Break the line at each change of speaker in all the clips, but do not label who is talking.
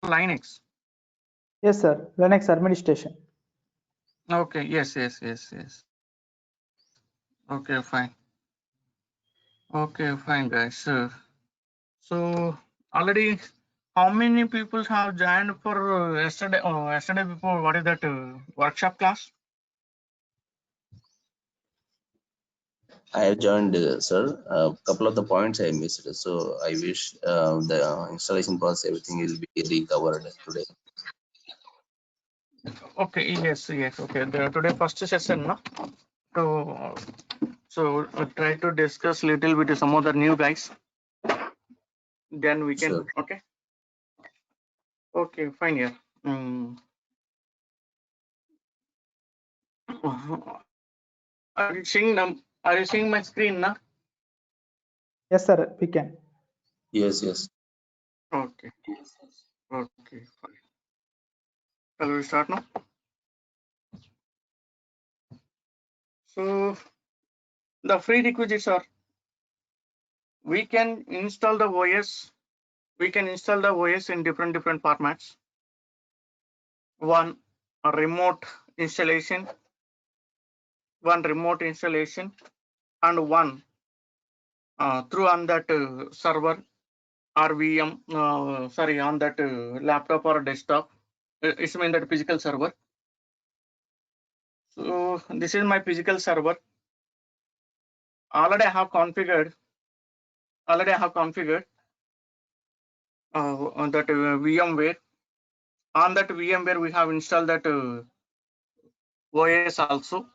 Linux?
Yes, sir. Linux administration.
Okay, yes. Okay, fine. Okay, fine, guys. So already, how many people have joined for yesterday? Oh, yesterday before, what is that workshop class?
I have joined, sir. A couple of the points I missed, so I wish the installation process, everything will be recovered today.
Okay, yes. Okay, today first session, no? So we'll try to discuss little bit some other new guys. Then we can.
Sure.
Okay. Okay, fine. Yeah. Are you seeing Are you seeing my screen now?
Yes, sir. We can.
Yes.
Okay. Okay, fine. Shall we start now? So the prerequisites are we can install the OS. We can install the OS in different formats. One remote installation, and one through on that server or VM. On that laptop or desktop. It's mean that physical server. So this is my physical server. Already I have configured on that VMware. On that VMware, we have installed that OS also.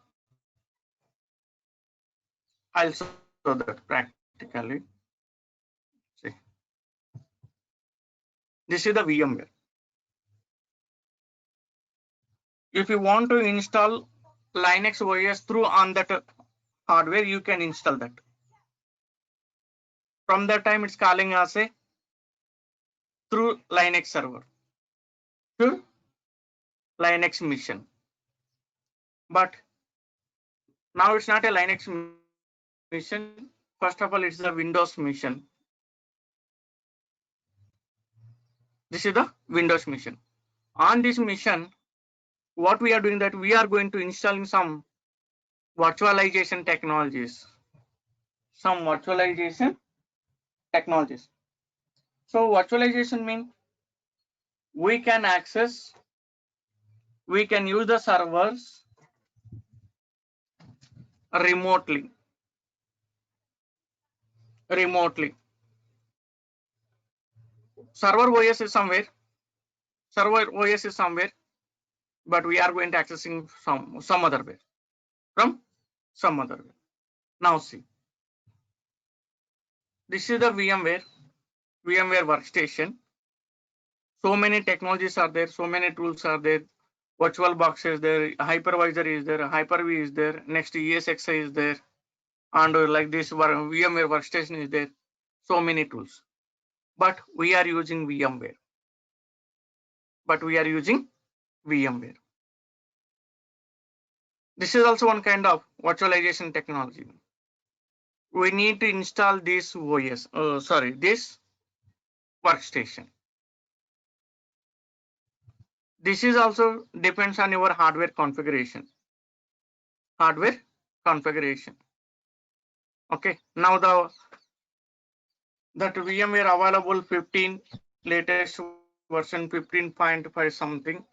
I'll show that practically. See, this is the VMware. If you want to install Linux OS through on that hardware, you can install that. From that time, it's calling as a through Linux server to Linux mission. But now it's not a Linux mission. First of all, it's the Windows mission. This is the Windows mission. On this mission, what we are doing that we are going to installing some virtualization technologies. So virtualization means we can use the servers remotely. Server OS is somewhere, but we are going to accessing some other way, from some other way. Now see, this is the VMware workstation. So many technologies are there, so many tools are there. VirtualBox is there, hypervisor is there, Hyper-V is there, next ESXi is there, and like this VMware workstation is there. So many tools, but we are using VMware. This is also one kind of virtualization technology. We need to install this OS. This workstation. This is also depends on your hardware configuration. Okay. Now that VMware available 15 latest version 15.5 something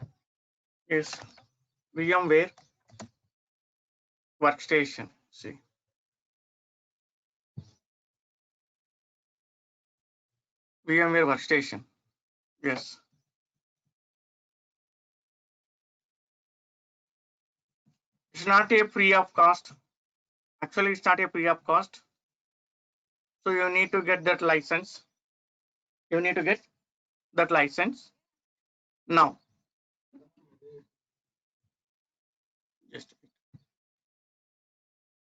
is VMware workstation. See. VMware workstation. Yes. It's not a free of cost. Actually, it's not a free of cost. So you need to get that license. Now. Just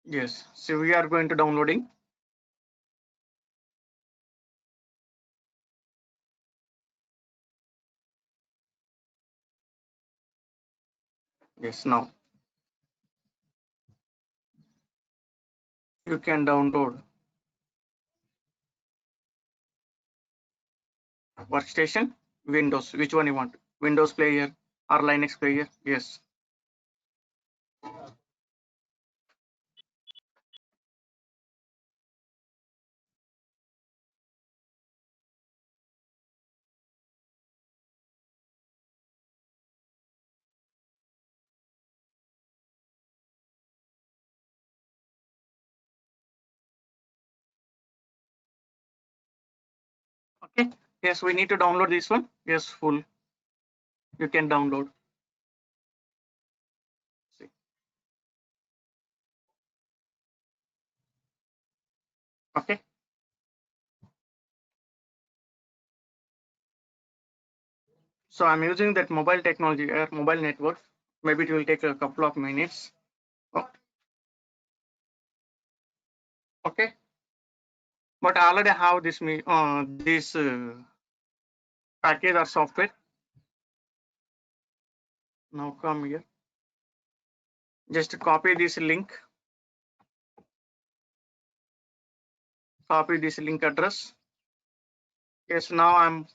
yes. So we are going to downloading. Yes, now you can download workstation. Windows. Which one you want? Windows player or Linux player? Yes. Okay. Yes, we need to download this one. Yes, full. You can download. See. Okay. So I'm using that mobile technology here, mobile network. Maybe it will take a couple of minutes. Oh, okay. But I already have this package or software. Now come here. Just copy this link. Copy this link address. Yes, now I'm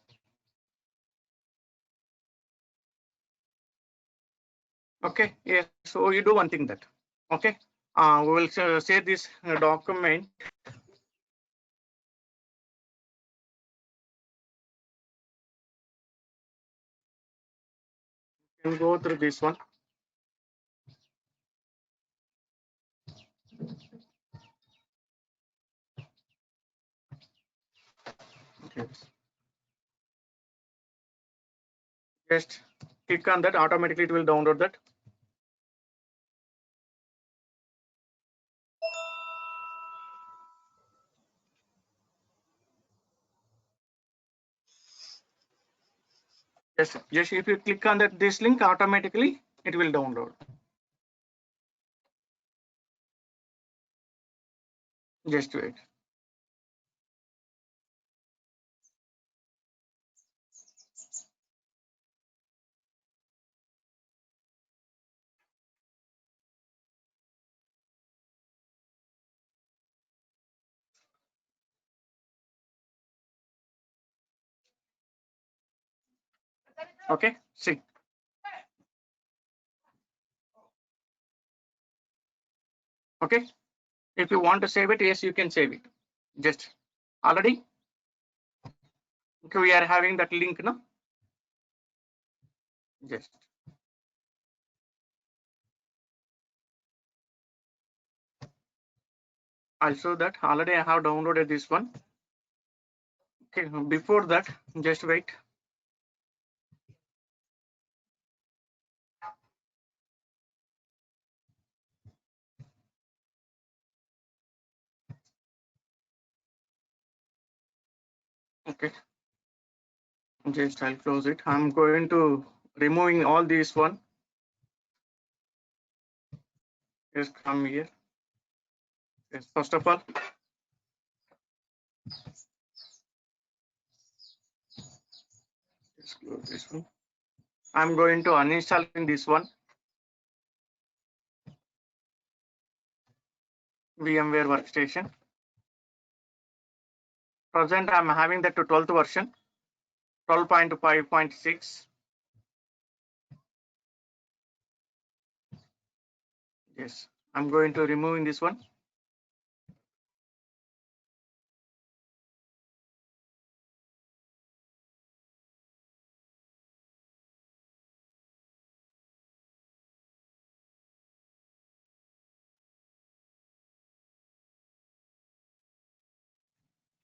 okay. Yes, so you do one thing that. Okay. We will say this document. And go through this one. Okay. Just click on that. Automatically, it will download that. Just if you click on that this link, automatically it will download. Just wait. Okay. See. Okay. If you want to save it, yes, you can save it. Just already. Okay, we are having that link now. Just also that already I have downloaded this one. Okay, before that, just wait. Okay, just I'll close it. I'm going to removing all these one. Just come here. Yes, first of all, just close this one. I'm going to uninstall in this one. VMware Workstation. Present, I'm having that to 12th version, 12.5.6. Yes, I'm going to remove in this one.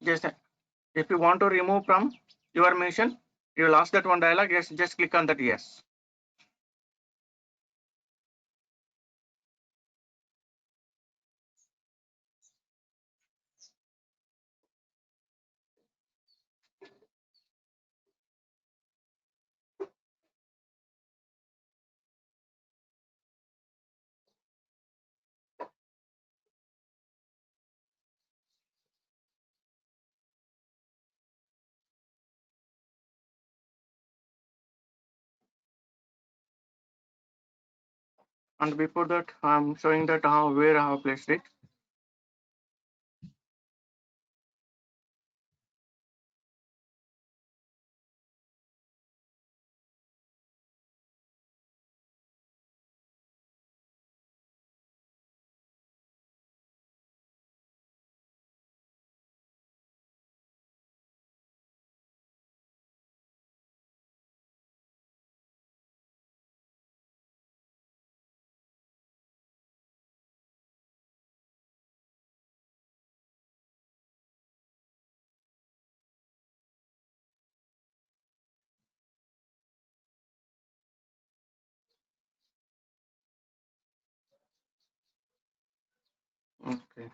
Just if you want to remove from your machine, you will ask that one dialog. Yes, just click on that yes. And before that, I'm showing that how where I have placed it. Okay.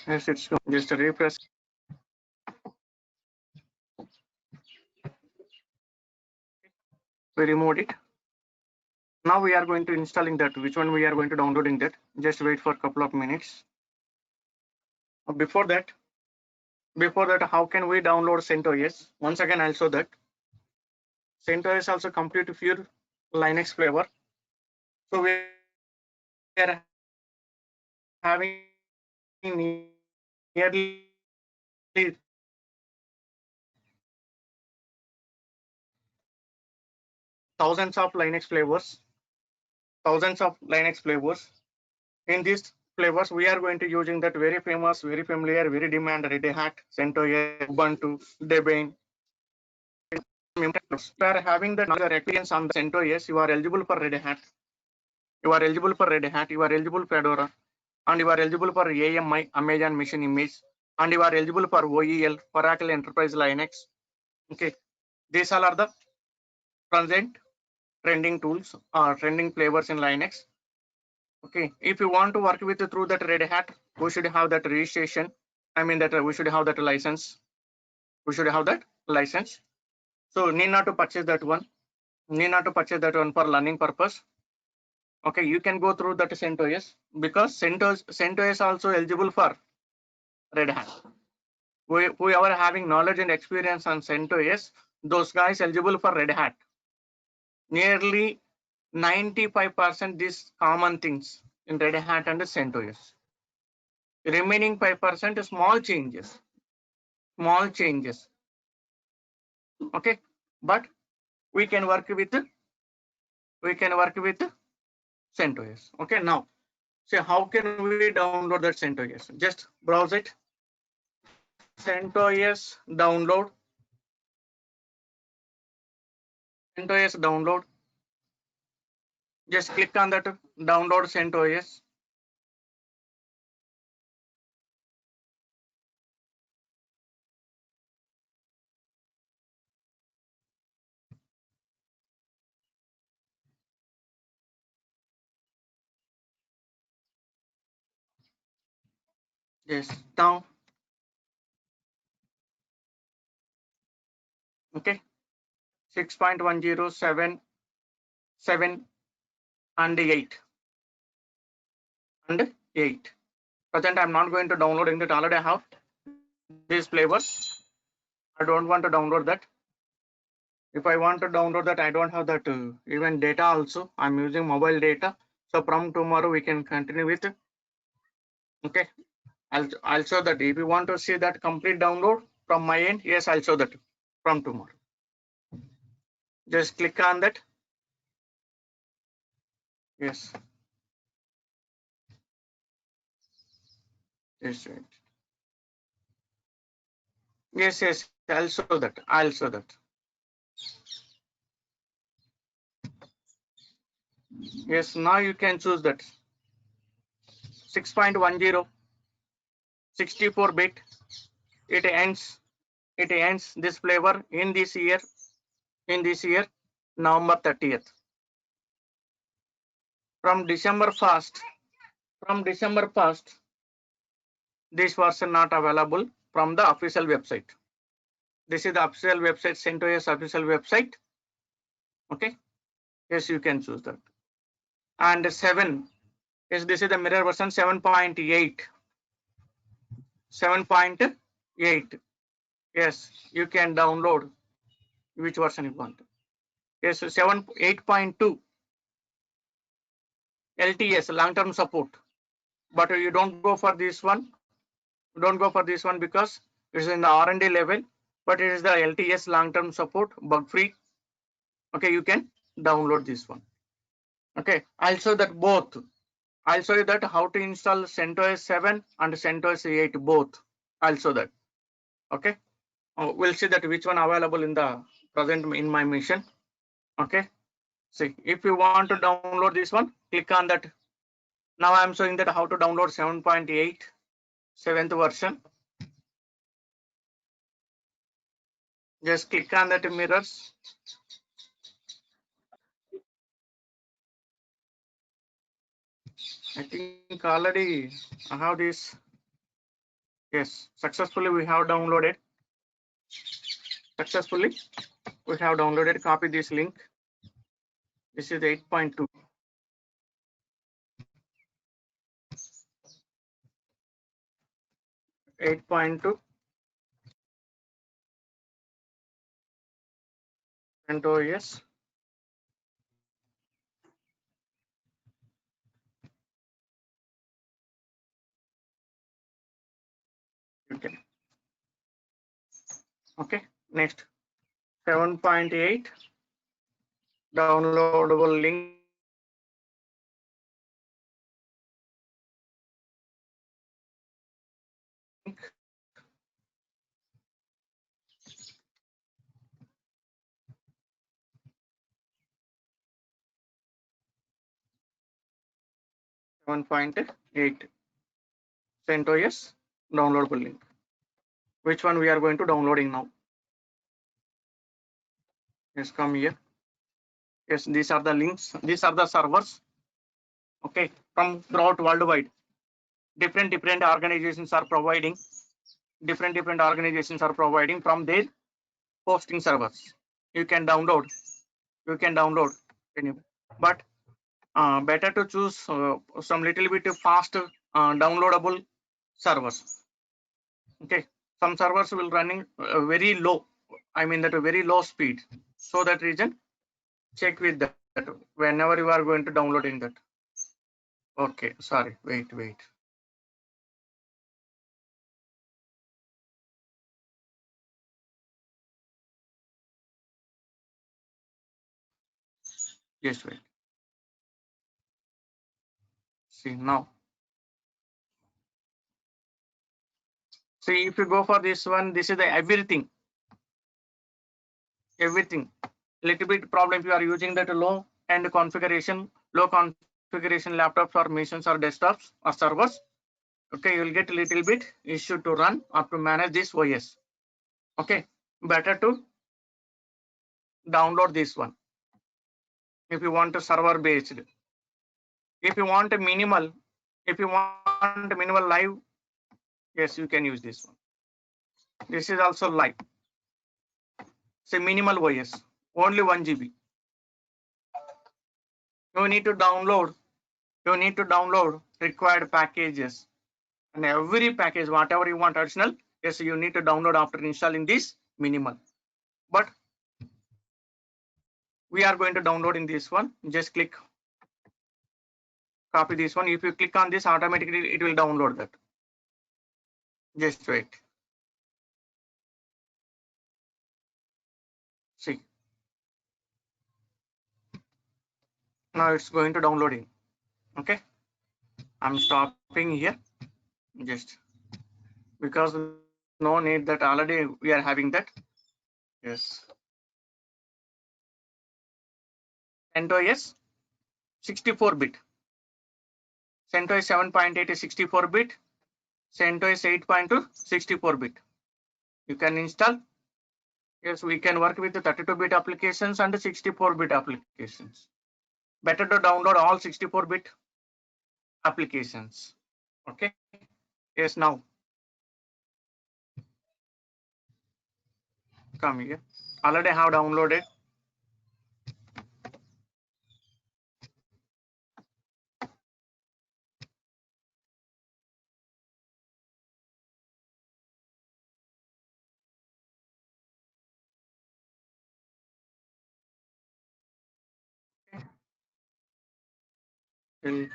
Yes, it's just a refresh. We removed it. Now we are going to installing that. Which one we are going to downloading that? Just wait for a couple of minutes. Before that, how can we download CentOS? Once again, I'll show that. CentOS also complete pure Linux flavor. So we are having nearly thousands of Linux flavors. Thousands of Linux flavors. In these flavors, we are going to using that very famous, very familiar, very demanded Red Hat, CentOS, Ubuntu, Debian. If you are having the experience on the CentOS, you are eligible for Red Hat. You are eligible for Red Hat. You are eligible for Fedora, and you are eligible for AMI, Amazon Machine Image, and you are eligible for OEL, Oracle Enterprise Linux. Okay, these all are the present trending tools or trending flavors in Linux. Okay, if you want to work with through that Red Hat, we should have that registration. I mean that we should have that license. We should have that license. So need not to purchase that one. Need not to purchase that one for learning purpose. Okay, you can go through that CentOS because CentOS also eligible for Red Hat. Whoever having knowledge and experience on CentOS, those guys eligible for Red Hat. Nearly 95% these common things in Red Hat and CentOS. Remaining 5% small changes. Small changes. Okay, but we can work with CentOS. Okay, now so how can we download that CentOS? Just browse it. CentOS download. CentOS download. Just click on that download CentOS. Yes, now. Okay, 6.107, 7 and 8 and 8. Present, I'm not going to download it. Already I have these flavors. I don't want to download that. If I want to download that, I don't have that even data also. I'm using mobile data. So from tomorrow we can continue with. Okay, I'll show that. If you want to see that complete download from my end, yes, I'll show that from tomorrow. Just click on that. Yes. Yes, right. Yes, yes, I'll show that. I'll show that. Yes, now you can choose that. 6.10, 64-bit. It ends this flavor in this year, November 30th. From December 1st, this version not available from the official website. This is the official website, CentOS official website. Okay. Yes, you can choose that. And 7, yes, this is the mirror version 7.8. 7.8. Yes, you can download which version you want. Yes, 8.2 LTS, long-term support. But you don't go for this one. Don't go for this one because it is in the R&D level, but it is the LTS long-term support, bug-free. Okay, you can download this one. Okay, I'll show that both. I'll show you that how to install CentOS 7 and CentOS 8 both. I'll show that. Okay, we'll see that which one available in the present in my mission. Okay, see if you want to download this one, click on that. Now I'm showing that how to download 7.8 7th version. Just click on that mirrors. I think already I have this. Yes, successfully we have downloaded. Successfully we have downloaded. Copy this link. This is 8.2. CentOS. Okay. Okay. Next 7.8 downloadable link. One point 8 CentOS downloadable link. Which one we are going to downloading now? Yes, come here. Yes, these are the links. These are the servers. Okay, from throughout worldwide. Different organizations are providing. Different organizations are providing from their hosting servers. You can download. Anyway. But better to choose some little bit fast downloadable servers. Okay, some servers will running very low. I mean that a very low speed. So that reason, check with that whenever you are going to downloading that. Okay, sorry. Wait. Yes, wait. See now. See if you go for this one, this is the everything. Little bit problem if you are using that low configuration laptops or machines or desktops or servers. Okay, you will get a little bit issue to run or to manage this OS. Okay, better to download this one if you want a server based. If you want a minimal live Yes, you can use this one. This is also live. Say minimal OS, only 1 GB. You need to download. You need to download required packages, and every package, whatever you want additional, yes, you need to download after installing this minimal. But we are going to download in this one. Just click, copy this one. If you click on this, automatically it will download that. Just wait. See, now it's going to download in. Okay, I'm stopping here. Just because no need, that already we are having that. Yes. CentOS 64-bit. CentOS 7.8 is 64-bit. CentOS 8.2 64-bit. You can install. Yes, we can work with the 32-bit applications and the 64-bit applications. Better to download all 64-bit applications. Okay. Yes, now come here. Already have downloaded. Till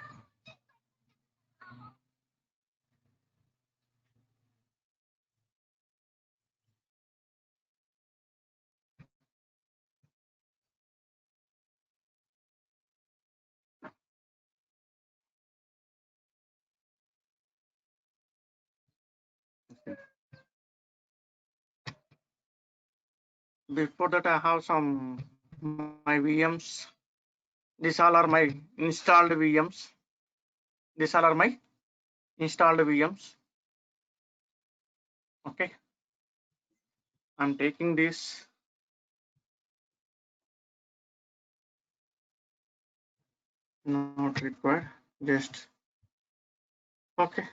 before that, I have some my VMs. These all are my installed VMs. These all are my installed VMs. Okay. I'm taking this. Not required. Just okay.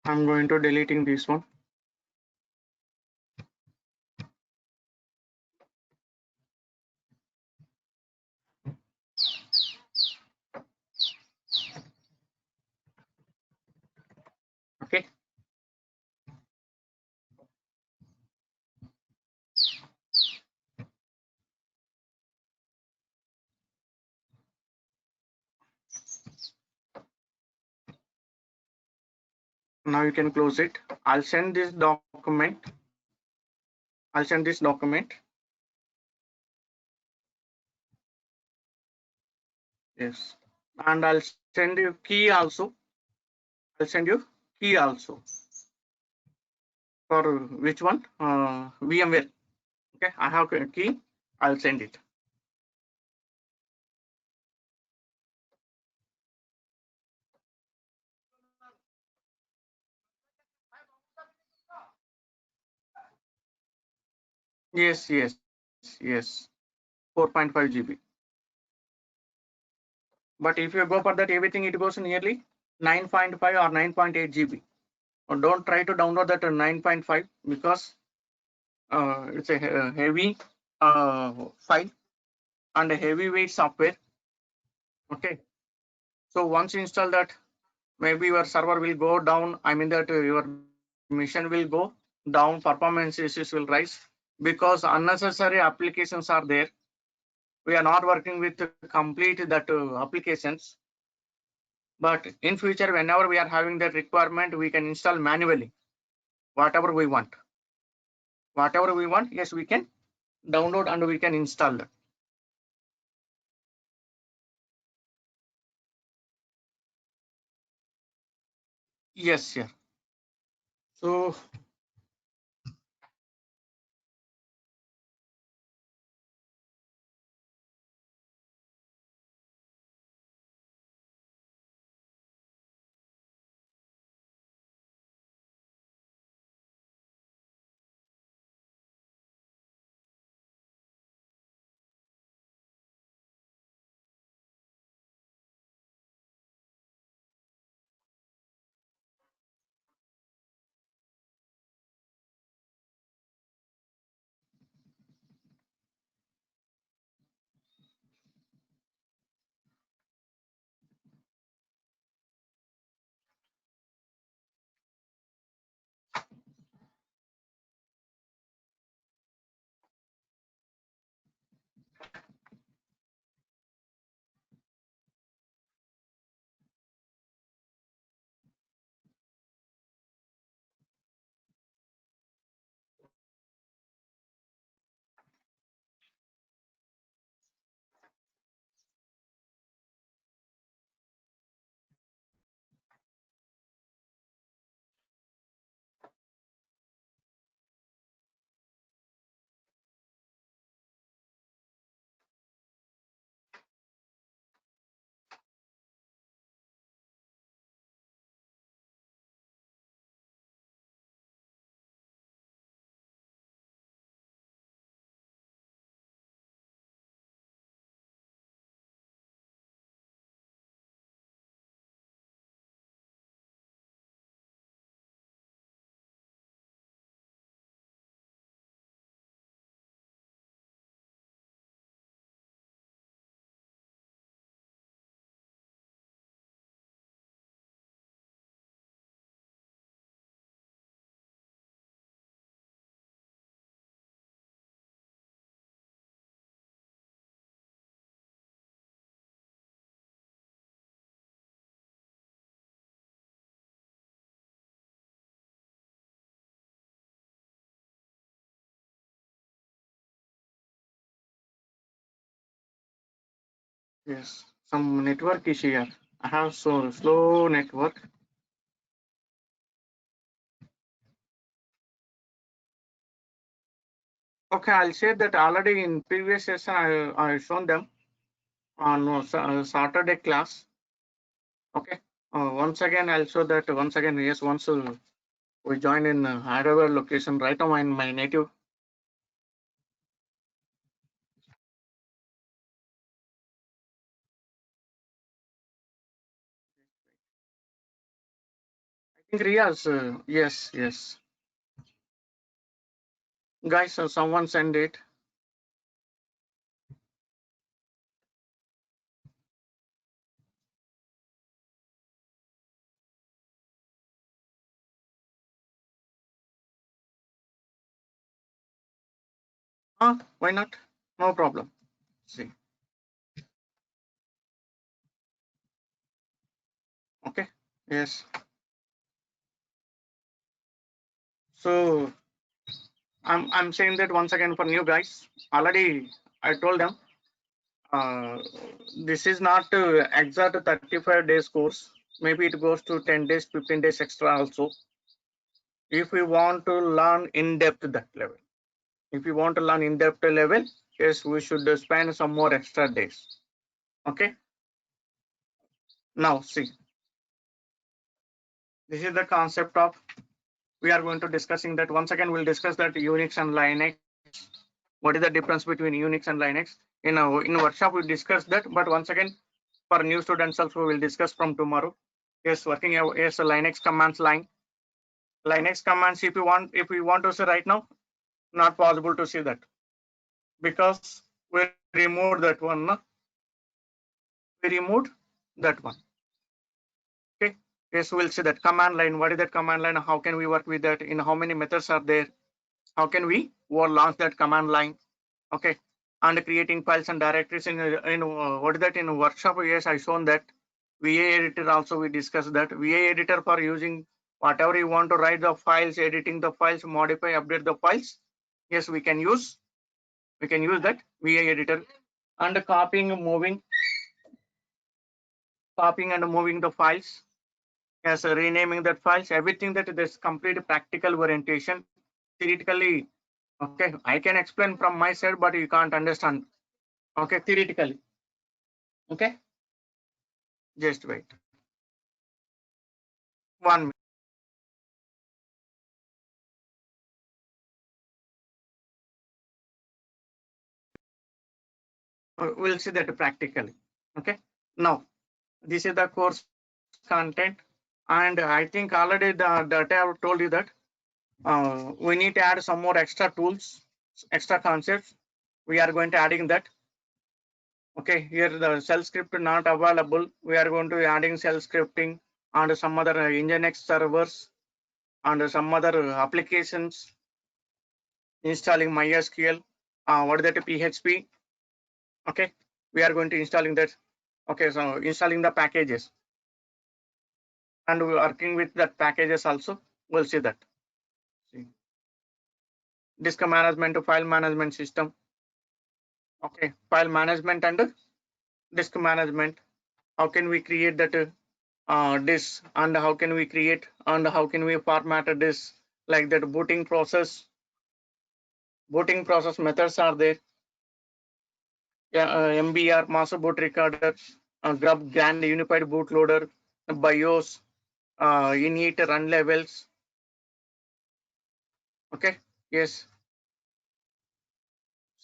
I'm going to deleting this one. Okay. Now you can close it. I'll send this document. I'll send this document. Yes. And I'll send you key also. I'll send you key also. For which one? VMware. Okay. I have a key. I'll send it. Yes, yes, yes. 4.5 GB. But if you go for that, everything it goes nearly 9.5 or 9.8 GB. Or don't try to download that 9.5 because it's a heavy file and a heavyweight software. Okay. So once you install that, maybe your server will go down. I mean that your machine will go down, performance issues will rise because unnecessary applications are there. We are not working with complete that applications. But in future, whenever we are having that requirement, we can install manually whatever we want. Whatever we want, yes, we can download and we can install that. Yes, yeah. So Yes, some network issue here. I have so slow network. Okay, I'll say that already in previous session I shown them on Saturday class. Okay, once again I'll show that once again. Yes, once we join in Hyderabad location right now in my native. I think Riaz, yes. Guys, someone send it. Why not? No problem. See. Okay. Yes. So I'm saying that once again for new guys. Already I told them this is not exact 35 days course. Maybe it goes to 10 days, 15 days extra also. If we want to learn in depth that level. If you want to learn in depth level, yes, we should spend some more extra days. Okay. Now see, this is the concept of we are going to discussing that once again. We'll discuss that Unix and Linux. What is the difference between Unix and Linux? In workshop we discussed that, but once again for new students also we will discuss from tomorrow. Yes, working yes, Linux commands line. Linux commands if we want to say right now, not possible to see that because we removed that one. No? We removed that one. Okay. Yes, we'll see that command line. What is that command line? How can we work with that? In how many methods are there? How can we launch that command line? Okay. And creating files and directories in what is that in workshop? Yes, I shown that. VA editor also we discussed that. VA editor for using whatever you want to write the files, editing the files, modify, update the files. Yes, we can use that VA editor and copying and moving the files. Yes, renaming that files, everything that is complete practical orientation. Theoretically, okay, I can explain from my side, but you can't understand. Okay, theoretically. Okay, just wait. 1 minute. We'll see that practically. Okay, now this is the course content, and I think already the data I have told you that we need to add some more extra tools, extra concepts. We are going to adding that. Okay, here the shell script not available. We are going to be adding shell scripting and some other Nginx servers and some other applications, installing MySQL. What is that PHP? Okay, we are going to installing that. Okay, so installing the packages and we working with that packages also. We'll see that. See. Disk management to file management system. Okay, file management and disk management. How can we create that disk and how can we create and how can we format a disk like that? Booting process methods are there. Yeah, MBR master boot recorder, grub grand unified bootloader, BIOS, init run levels. Okay, yes.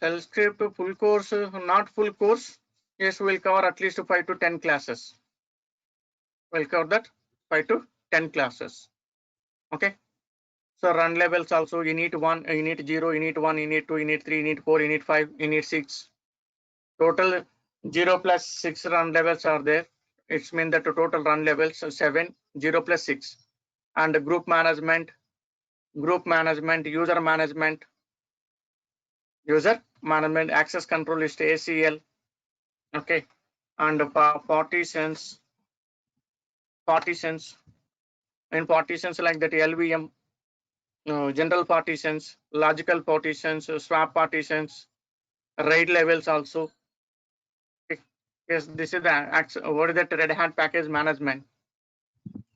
Shell script full course, not full course. Yes, we'll cover at least 5 to 10 classes. We'll cover that 5 to 10 classes. Okay. So run levels also init 1, init 0, init 1, init 2, init 3, init 4, init 5, init 6. Total 0 plus 6 run levels are there. It's mean that the total run levels 7, 0 plus 6. And group management, user management, access control list, ACL. Okay. And partitions and partitions like that LVM, general partitions, logical partitions, swap partitions, RAID levels also. Okay. Yes, this is the what is that Red Hat package management.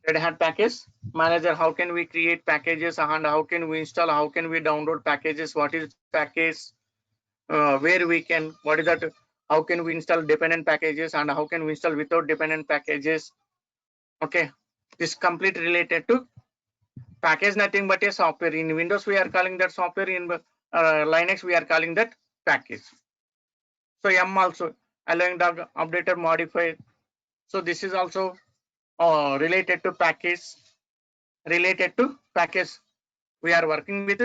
Red Hat package manager. How can we create packages and how can we install? How can we download packages? What is package? Where we can? What is that? How can we install dependent packages and how can we install without dependent packages? Okay, this complete related to package, nothing but a software. In Windows we are calling that software, in Linux we are calling that package. So M also allowing the updated modify. So this is also related to package. Related to package, we are working with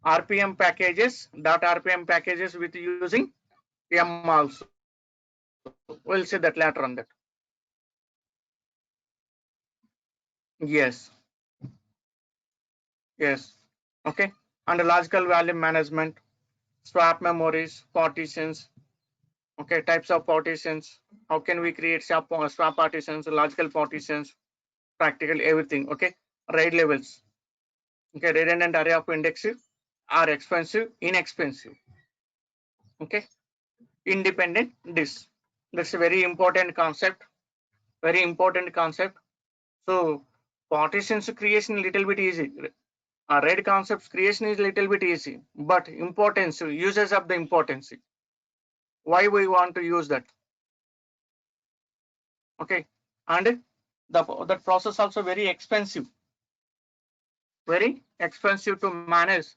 RPM packages, .rpm packages with using M also. We'll see that later on that. Yes. Yes. Okay. And logical value management, swap memories, partitions. Okay. Types of partitions. How can we create swap partitions, logical partitions, practical everything. Okay. RAID levels. Okay. Redundant array of indexes are expensive, inexpensive. Okay. Independent disk. That's a very important concept. Very important concept. So partitions creation little bit easy. RAID concepts creation is little bit easy, but importance, uses of the importance. Why we want to use that? Okay, and that process also very expensive to manage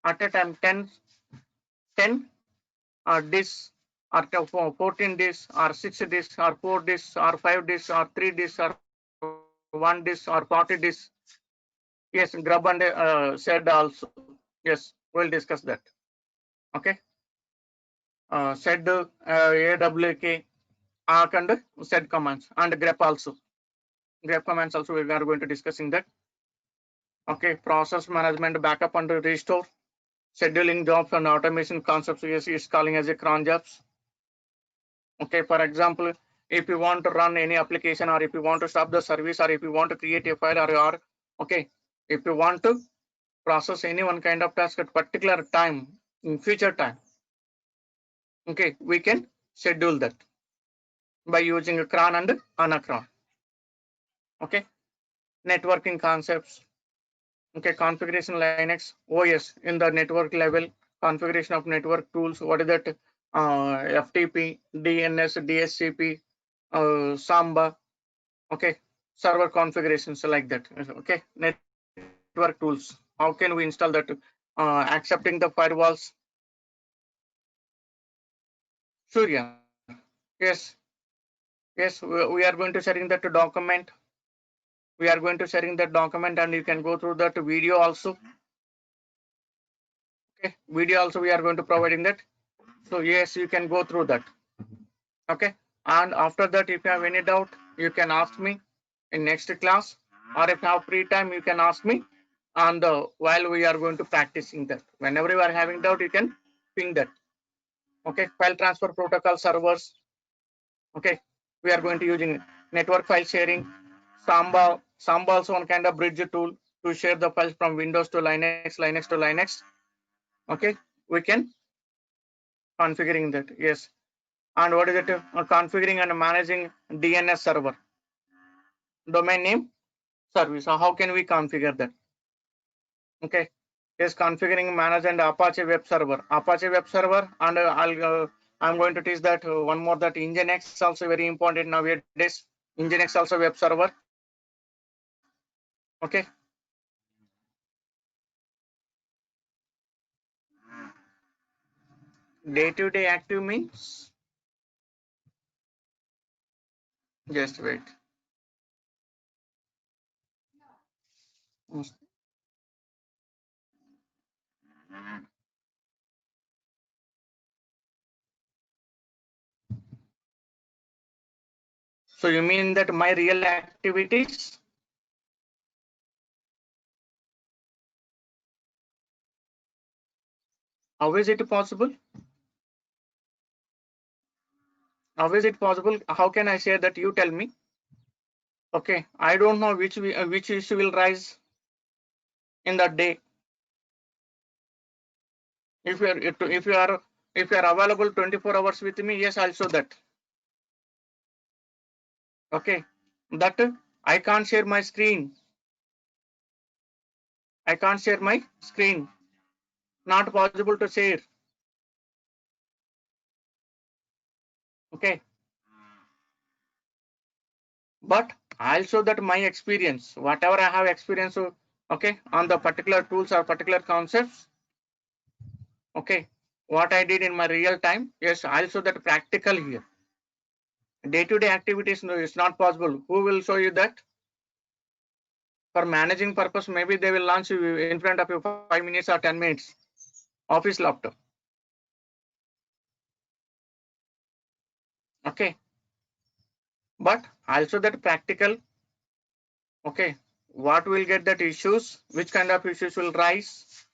at a time. 10 disks or 14 disks or 6 disks or 4 disks or 5 disks or 3 disks or 1 disk or 40 disks. Yes, Grub and said also. Yes, we'll discuss that. Okay. Said AWK, ARC and sed commands and grep also. Grep commands also we are going to discussing that. Okay, process management, backup and restore, scheduling jobs and automation concepts is calling as a cron jobs. Okay, for example, if you want to run any application or if you want to stop the service or if you want to create a file or okay, if you want to process any one kind of task at particular time in future time, okay, we can schedule that by using a cron and anacron. Okay, networking concepts. Okay, configuration Linux OS in the network level, configuration of network tools. What is that? FTP, DNS, DSCP, Samba. Okay, server configurations like that. Okay, network tools. How can we install that? Accepting the firewalls. Sure, yeah. Yes, yes. We are going to sharing that document. We are going to sharing that document, and you can go through that video also. Okay, video also we are going to providing that. So yes, you can go through that. Okay, and after that, if you have any doubt, you can ask me in next class, or if you have free time, you can ask me. And while we are going to practicing that, whenever you are having doubt, you can ping that. Okay, file transfer protocol servers. Okay, we are going to using network file sharing. Samba also one kind of bridge tool to share the files from Windows to Linux, Linux to Linux. Okay, we can configuring that. Yes. And what is it? Configuring and managing DNS server, domain name service. So how can we configure that? Okay, is configuring, manage and Apache web server. Apache web server, and I'm going to teach that one more, that Nginx also very important nowadays. Nginx also web server. Okay. Day-to-day active means, just wait. So you mean that my real activities? How is it possible? How is it possible? How can I say that? You tell me. Okay, I don't know which issue will rise in that day. If you are available 24 hours with me, yes, I'll show that. Okay, that I can't share my screen. I can't share my screen. Not possible to share. Okay, but I'll show that my experience, whatever I have experience, okay, on the particular tools or particular concepts. Okay, what I did in my real time. Yes, I'll show that practical here. Day-to-day activities, no, it's not possible. Who will show you that? For managing purpose, maybe they will launch you in front of you 5 minutes or 10 minutes. Office laptop. Okay, but also that practical. Okay, what will get that issues? Which kind of issues will rise?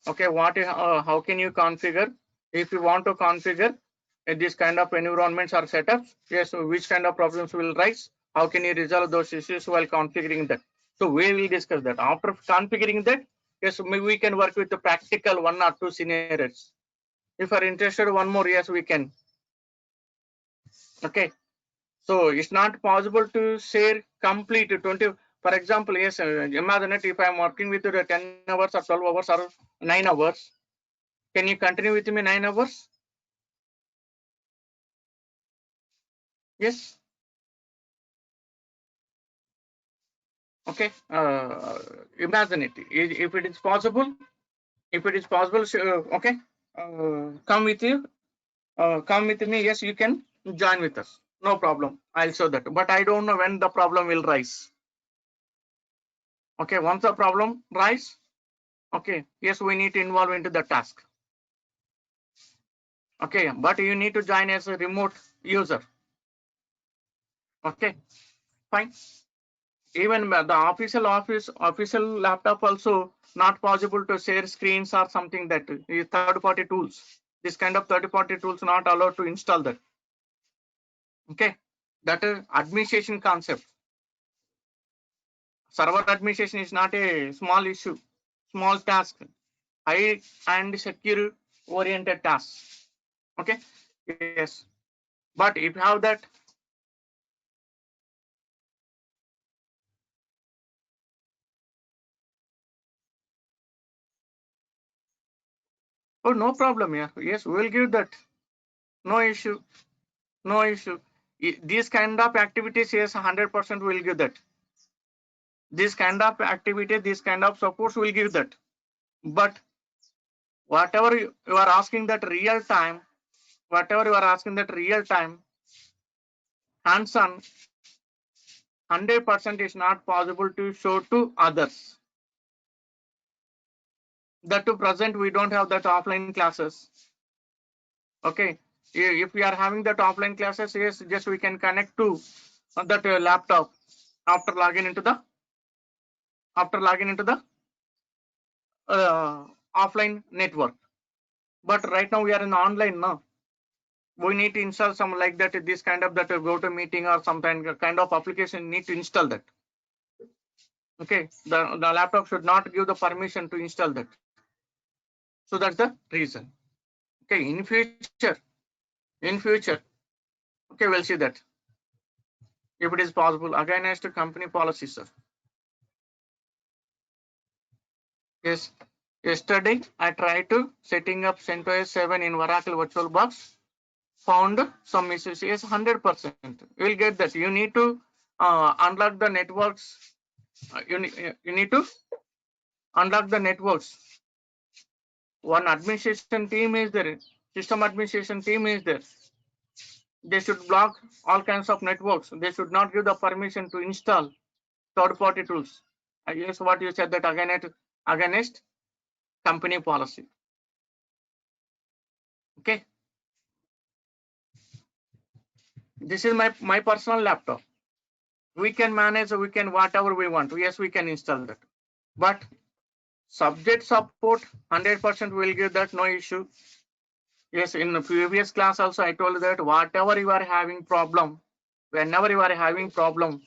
Okay, how can you configure? If you want to configure this kind of environments or setups, yes, so which kind of problems will rise? How can you resolve those issues while configuring that? So we will discuss that. After configuring that, yes, maybe we can work with the practical 1 or 2 scenarios. If you are interested, one more, yes, we can. Okay, so it's not possible to share complete 20. For example, yes, imagine it, if I am working with 10 hours or 12 hours or 9 hours, can you continue with me 9 hours? Yes. Okay. Imagine it. If it is possible, okay, come with you. Come with me. Yes, you can join with us. No problem. I'll show that. But I don't know when the problem will rise. Okay. Once the problem rise, okay. Yes, we need to involve into the task. Okay, but you need to join as a remote user. Okay, fine. Even the official laptop also not possible to share screens or something, that is third party tools. This kind of third party tools not allowed to install that. Okay, that is administration concept. Server administration is not a small issue, small task, high and secure oriented task. Okay, yes, but if you have that. Oh, no problem. Yeah, yes, we will give that. No issue. No issue. These kind of activities, yes, 100% will give that. This kind of activity, this kind of supports will give that. But whatever you are asking that real time, hands-on, 100% is not possible to show to others. That to present, we don't have that offline classes. Okay. If we are having that offline classes, yes, just we can connect to that laptop after logging into the offline network. But right now we are in online now. We need to install some like that, this kind of that GoToMeeting or some kind of application, need to install that. Okay, the laptop should not give the permission to install that. So that's the reason. Okay, in future, okay, we'll see that if it is possible. Again, as to company policy, sir. Yes, yesterday I tried to setting up CentOS 7 in Oracle VirtualBox. Found some issues. Yes, 100%. You will get that. You need to unlock the networks. You need to unlock the networks. One administration team is there. System administration team is there. They should block all kinds of networks. They should not give the permission to install third-party tools. I guess what you said, that against company policy. Okay. This is my personal laptop. We can manage, we can whatever we want. Yes, we can install that. But subject support 100% will give that, no issue. Yes, in the previous class also I told that whatever you are having problem, whenever you are having problem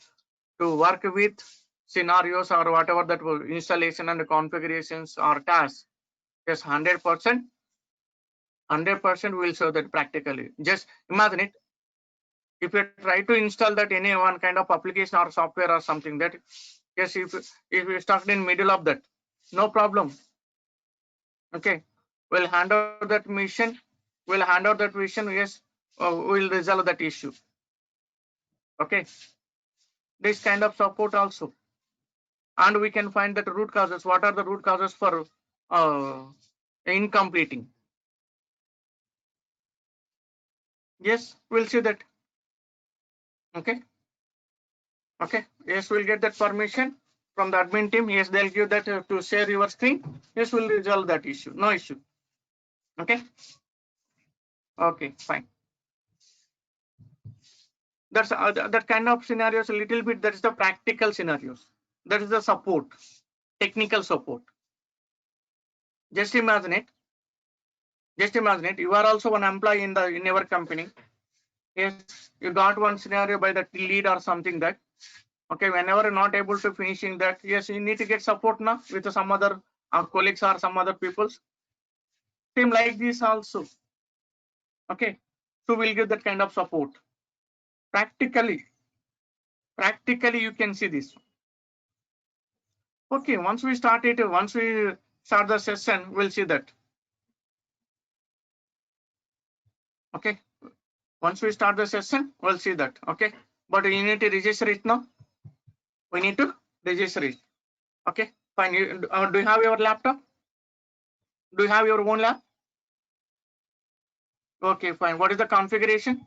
to work with scenarios or whatever that installation and configurations or tasks, yes, 100% will show that practically. Just imagine it. If you try to install that any one kind of application or software or something, that yes, if you stuck in middle of that, no problem. Okay, we'll hand over that mission. We'll hand over that mission. Yes, we'll resolve that issue. Okay, this kind of support also, and we can find that root causes. What are the root causes for incompleting? Yes, we'll see that. Okay. Okay. Yes, we'll get that permission from the admin team. Yes, they'll give that to share your screen. Yes, we'll resolve that issue. No issue. Okay. Okay, fine. That's that kind of scenarios a little bit. That is the practical scenarios. That is the support, technical support. Just imagine it. Just imagine it. You are also an employee in your company. Yes, you got one scenario by the lead or something that. Okay, whenever you're not able to finishing that, yes, you need to get support now with some other colleagues or some other people's. Same like this also. Okay, so we'll give that kind of support. Practically you can see this. Okay, once we start the session, we'll see that. Okay, once we start the session, we'll see that. Okay, but you need to register it now. We need to register it. Okay, fine. Do you have your laptop? Do you have your own lab? Okay, fine. What is the configuration?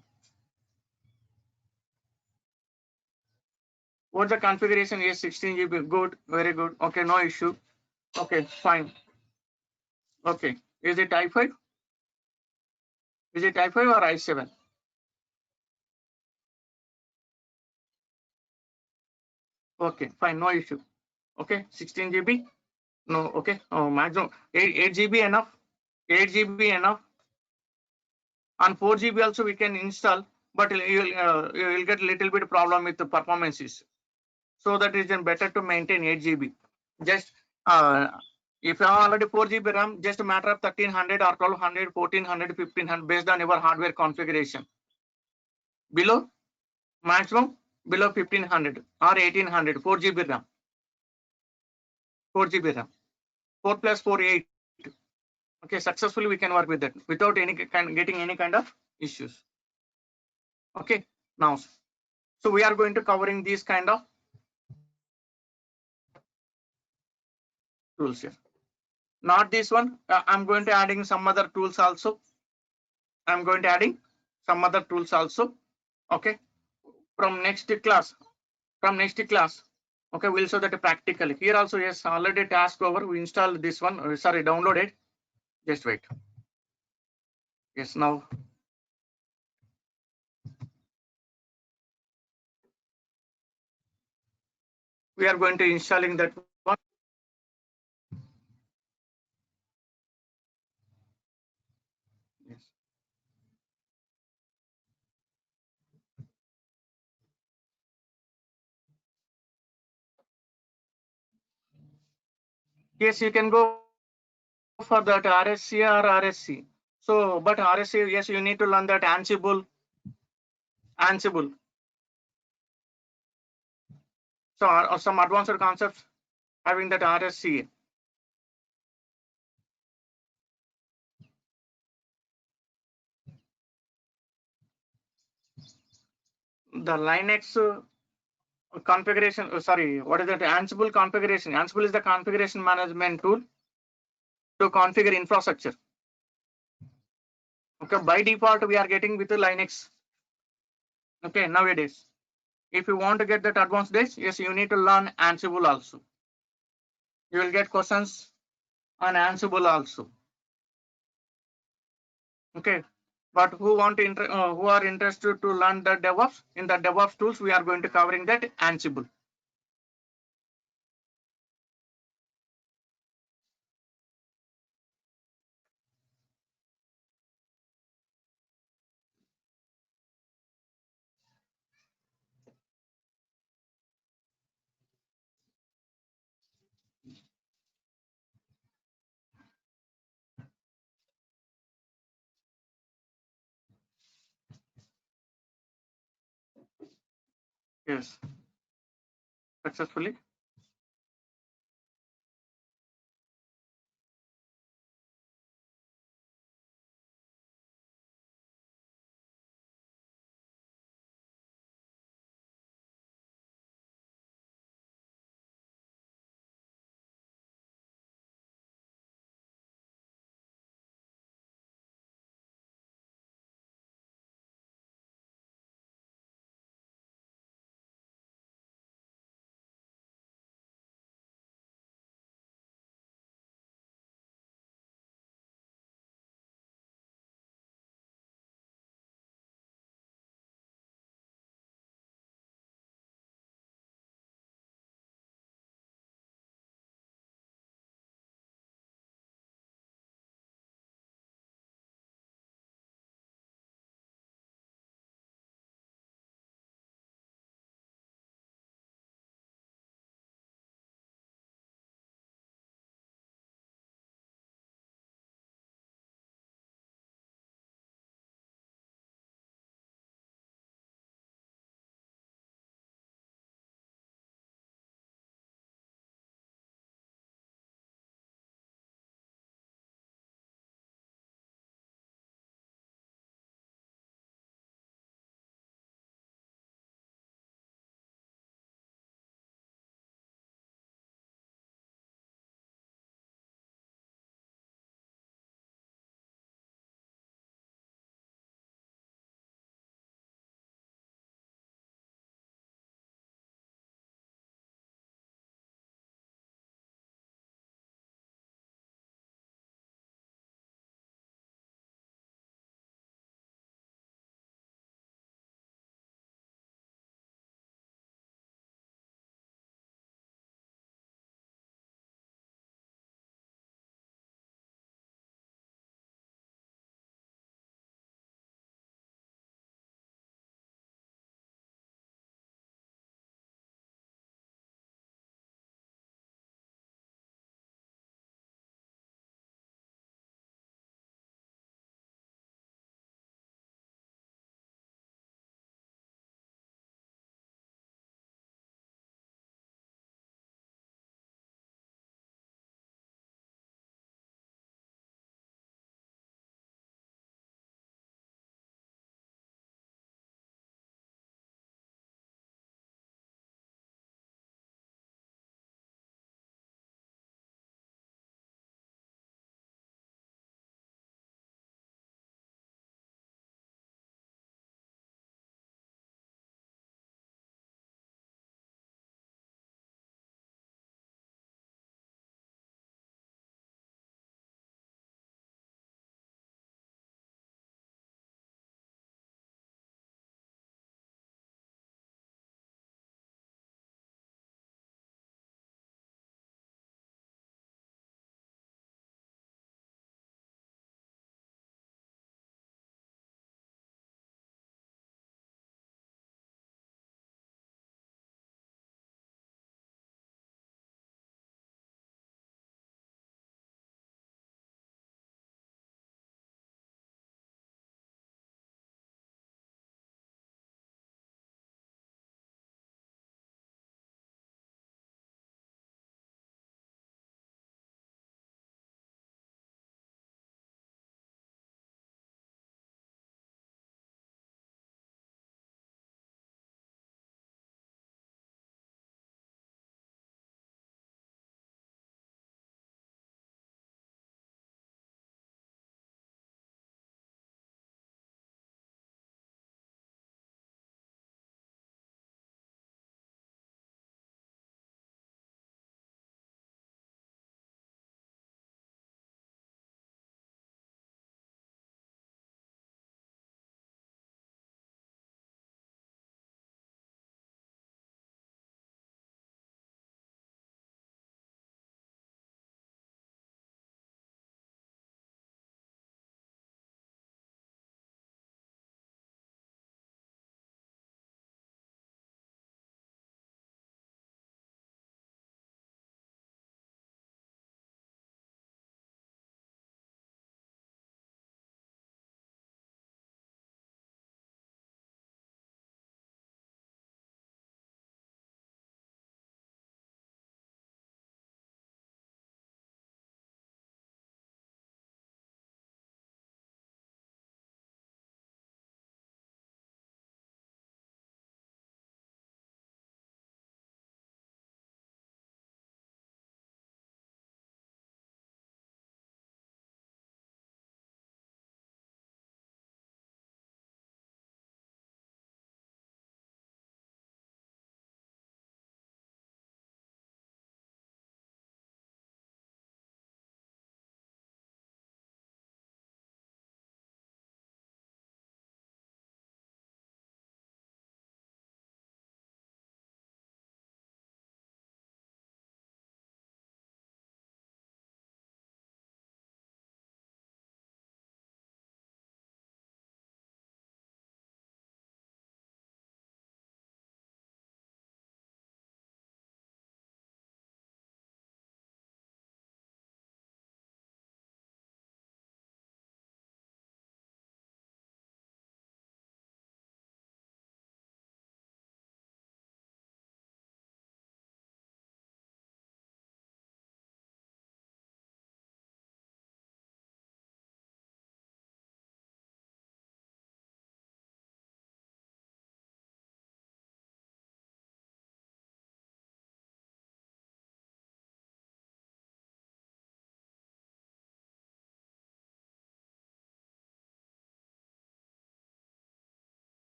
What's the configuration? Is 16 GB. Good, very good. Okay, no issue. Okay, fine. Okay, is it i5? Is it i5 or i7? Okay, fine, no issue. Okay, 16 GB. No, okay. Oh, maximum 8 GB enough. 8 GB enough. On 4 GB also we can install, but you'll get a little bit problem with the performances. So that is then better to maintain 8 GB. Just if you have already 4 GB RAM, just a matter of 1300 or 1200, 1400, 1500 based on your hardware configuration. Below maximum below 1500 or 1800, 4 GB RAM. 4 GB RAM. 4 plus 4, 8. Okay, successfully we can work with that without getting any kind of issues. Okay, now, so we are going to covering these kind of tools here. Not this one. I'm going to adding some other tools also. I'm going to adding some other tools also. Okay, from next class. Okay, we'll show that practically. Here also, yes, already task over. We installed this one. Sorry, download it. Just wait. Yes, now. We are going to installing that one. Yes. Yes, you can go for that RSC or RSC. So, but RSC, yes, you need to learn that Ansible. So, some advanced concepts having that RSC. The Linux configuration, sorry, what is that? Ansible configuration. Ansible is the configuration management tool to configure infrastructure. Okay, by default, we are getting with the Linux. Okay, nowadays, if you want to get that advanced days, yes, you need to learn Ansible also. You will get questions on Ansible also. Okay, but who are interested to learn the DevOps? In the DevOps tools, we are going to covering that Ansible. Yes, successfully.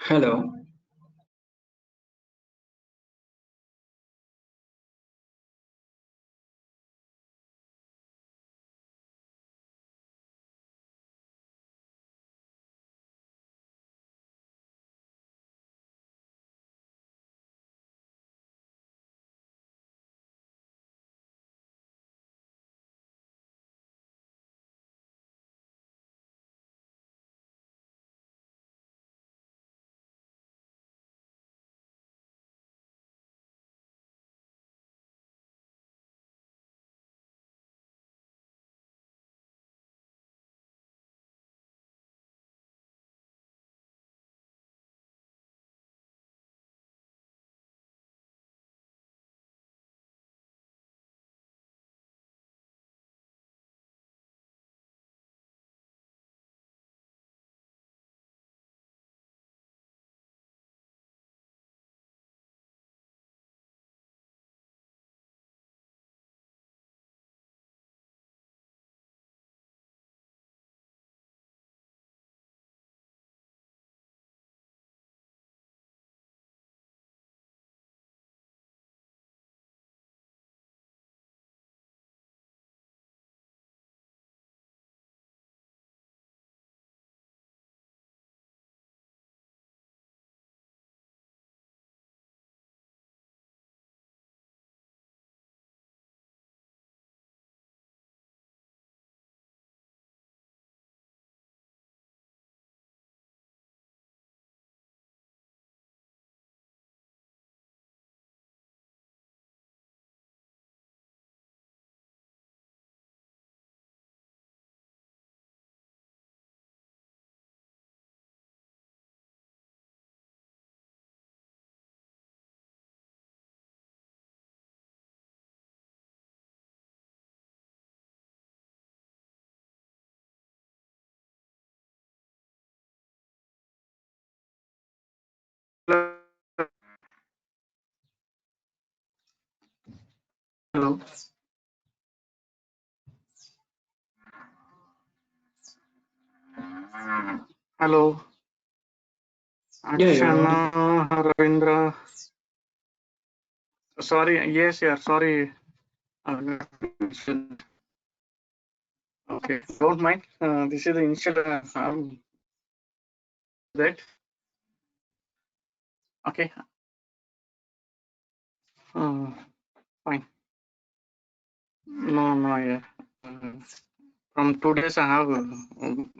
Hello.
Hello. Hello.
Yeah, you're
Akshana, Ravindra. Sorry. Yes, yeah. Sorry. Okay. Don't mind. This is the initial. That. Okay. Fine. No, yeah. From 2 days, I have a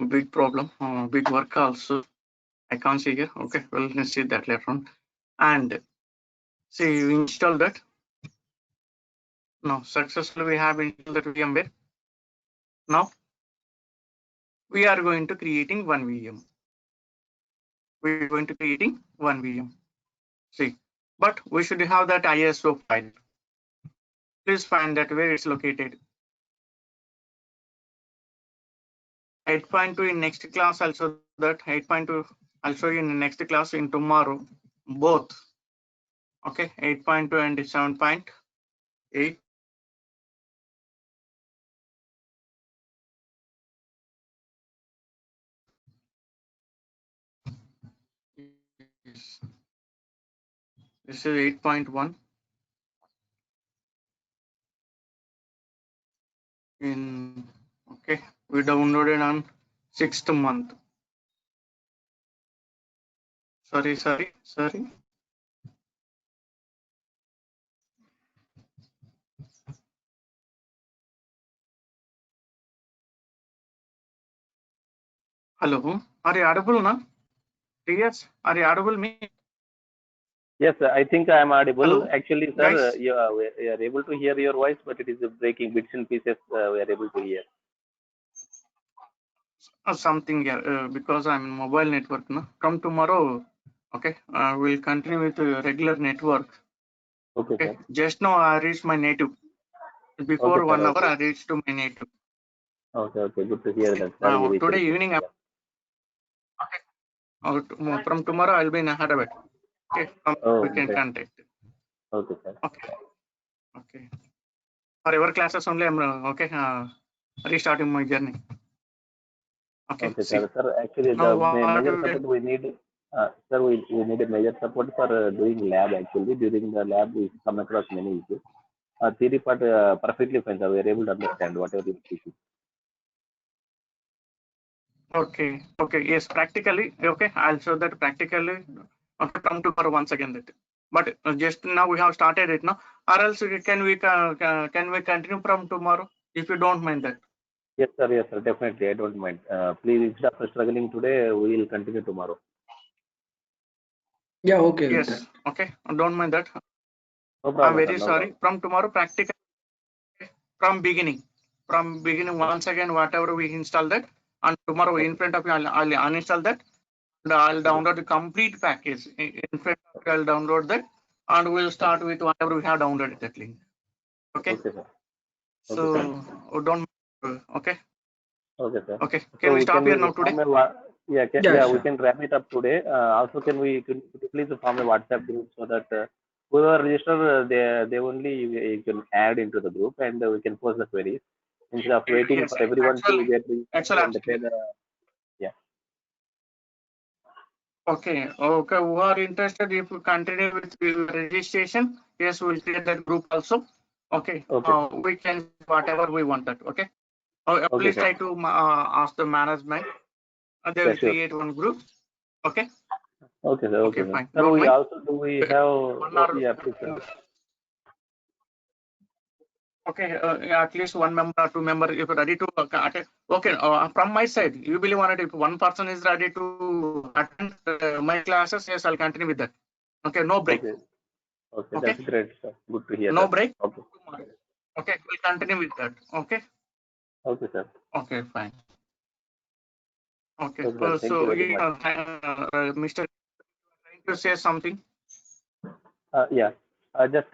big problem, big work also. I can't see here. Okay, we'll see that later on. And see, you install that. Now, successfully we have installed that VMware. Now, we are going to creating one VM. We're going to creating one VM. See, but we should have that ISO file. Please find that where it's located. 8.2 in next class, also that 8.2 I'll show you in the next class in tomorrow, both. Okay, 8.2 and 7.8. This is 8.1 in, okay, we downloaded on 6th month. Sorry. Hello, are you audible now? Yes, are you audible me?
Yes, sir, I think I am audible.
Hello,
Actually, sir,
guys.
we are able to hear your voice, but it is breaking bits and pieces. We are able to hear.
Something here because I'm in mobile network now. From tomorrow, okay, we'll continue with regular network.
Okay,
Okay,
sir.
just now I reached my native. Before
Okay, sir,
1 hour,
okay.
I reached to my native.
Okay. Good to hear
Okay.
that, sir. We
Today evening,
yeah.
from tomorrow, I'll be in Hyderabad. Okay, we can
Okay.
contact.
Okay, sir.
Okay. For your classes only, I'm okay. Restarting my journey. Okay.
Okay,
See.
sir. Sir, actually,
Now
the
what
major
we
support we need. Sir, we need a major support for doing lab actually. During the lab, we come across many issues. Theory part perfectly fine, sir. We are able to understand whatever you teaching.
Okay, okay, yes, practically, okay, I'll show that practically. Okay, come tomorrow once again. That, but just now we have started it now, or else can we continue from tomorrow if you don't mind that?
Yes, sir, definitely. I don't mind. Please, instead of struggling today, we will continue tomorrow.
Yeah, okay with
Yes,
that.
okay, don't mind that.
No
I'm
problem,
very
sir. No
sorry.
problem.
From tomorrow, practical from beginning once again, whatever we install that, and tomorrow in front of you, I'll uninstall that. And I'll download the complete package. In front of you, I'll download that, and we'll start with whatever we have downloaded that link. Okay.
Okay, sir.
So don't. Okay.
Okay, sir.
Okay.
So
Can we stop here now
form
today?
yeah,
Yeah,
we
sure.
can wrap it up today. Also, could you please form a WhatsApp group so that whoever register, they only you can add into the group and we can post the queries instead of waiting
Yes.
for everyone to get
Actually,
and pay the. Yeah.
okay. Okay. Who are interested? If we continue with the registration, yes, we'll create that group also. Okay.
Okay.
We can whatever we wanted. Okay.
Okay,
Please
sir.
try to ask the management. They
Yeah,
will
sure.
create one group. Okay.
Okay, sir.
Okay,
Okay, sir.
fine.
Sir,
Don't
we
mind.
also do we have
One hour.
yeah, please, sir.
Okay, at least one member or two member if ready to attend. Okay, from my side, you believe on it. If one person is ready to attend my classes, yes, I'll continue with that. Okay, no break.
Okay. Okay,
Okay,
that's great, sir. Good to hear
no
that.
break.
Okay.
Okay, we'll continue with that. Okay,
Okay, sir.
okay, fine. Okay,
Okay, sir. Thank you
so
very much.
Mr. trying to say something.
Yeah. Just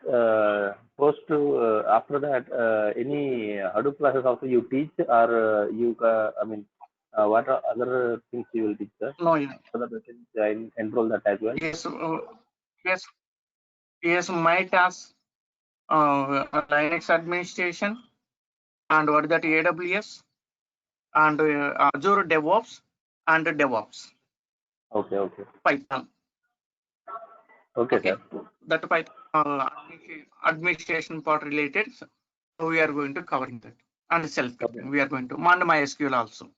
post to after that any Hadoop classes also you teach or I mean what are other things you will teach, sir?
No, yeah.
So that we can enroll that as well.
Yes, yes, yes. My task, Linux administration, and what is that AWS, and Azure DevOps and DevOps.
Okay, okay.
Python.
Okay,
Okay,
sir.
that Python administration part related. So we are going to covering that, and self
Okay.
we are going to and MySQL also.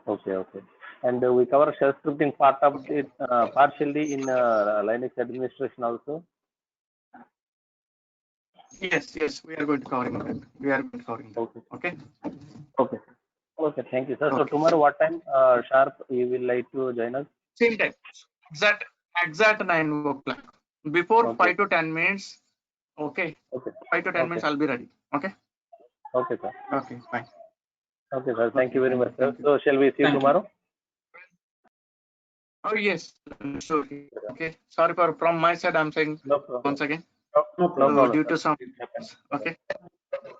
Okay, okay. And we cover shell scripting part of it partially in Linux administration also.
Yes, yes, we are going to covering that. We are going to covering that.
Okay.
Okay.
Okay. Okay. Thank you, sir. So
Okay.
tomorrow, what time sharp you will like to join us?
Same time. Exact 9 o'clock. Before
Okay.
5 to 10 minutes. Okay.
Okay.
5 to 10
Okay.
minutes. I'll be ready. Okay.
Okay, sir.
Okay. Fine.
Okay, sir. Thank
Okay,
you very
fine.
much, sir.
Thank you.
So shall we see you
Thank you.
tomorrow?
Oh yes. Sure. Okay. Sorry for from my side. I'm saying
No problem.
once again.
No
No
problem.
problem,
Due
sir.
to some.
It happens.
Okay.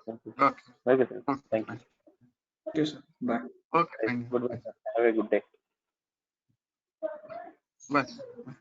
Thank you.
Okay.
Okay, sir.
Okay.
Thank you.
Fine.
Thank you, sir. Bye.
Okay.
Right.
Fine.
Goodbye, sir. Have a good day.
Bye.